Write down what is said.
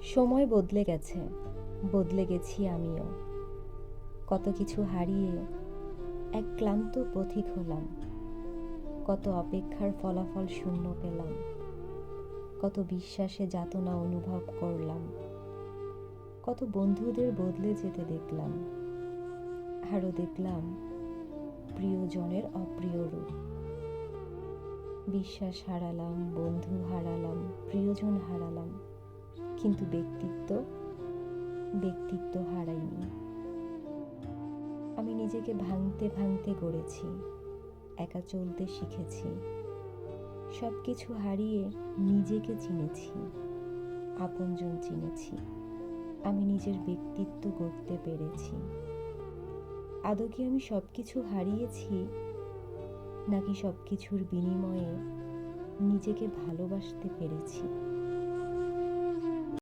সময় বদলে গেছে, বদলে গেছি আমিও। কত কিছু হারিয়ে এক ক্লান্ত পথিক হলাম। কত অপেক্ষার ফলাফল শূন্য পেলাম। কত বিশ্বাসে যাতনা অনুভব করলাম। কত বন্ধুদের বদলে যেতে দেখলাম। আরও দেখলাম প্রিয়জনের অপ্রিয় রূপ। বিশ্বাস হারালাম, বন্ধু হারালাম, প্রিয়জন হারালাম, কিন্তু ব্যক্তিত্ব হারাইনি। আমি নিজেকে ভাঙতে ভাঙতে গড়েছি, একা চলতে শিখেছি। সব কিছু হারিয়ে নিজেকে চিনেছি, আপনজন চিনেছি। আমি নিজের ব্যক্তিত্ব গড়তে পেরেছি। আদৌ কি আমি সব কিছু হারিয়েছি, নাকি সব কিছুর বিনিময়ে নিজেকে ভালোবাসতে পেরেছি?